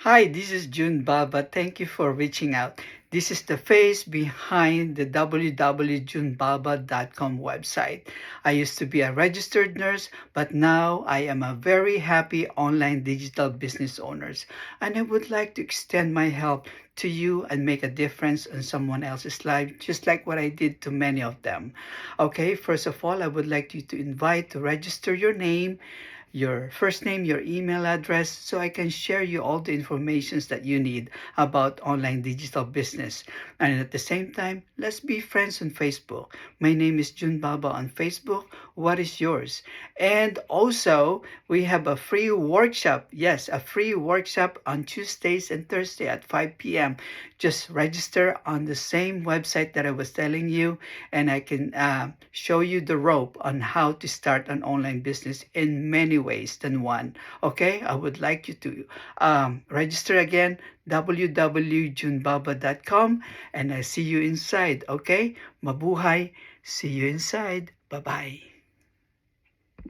Hi, this is June Baba. Thank you for reaching out. This is the face behind the www.junebaba.com website. I used to be a registered nurse, but now I am a very happy online digital business owner. And I would like to extend my help to you and make a difference in someone else's life, just like what I did to many of them. Okay, first of all, I would like you to invite to register your name, your first name, your email address, so I can share you all the informations that you need about online digital business. And at the same time, let's be friends on Facebook. My name is Jun Baba on Facebook. What is yours? And also, we have a free workshop. Yes, a free workshop on Tuesdays and Thursday at 5 p.m. Just register on the same website that I was telling you, and I can show you the rope on how to start an online business in many ways than one. Okay, I would like you to register again, www.junebaba.com, and I see you inside. Okay, mabuhay. See you inside. Bye bye.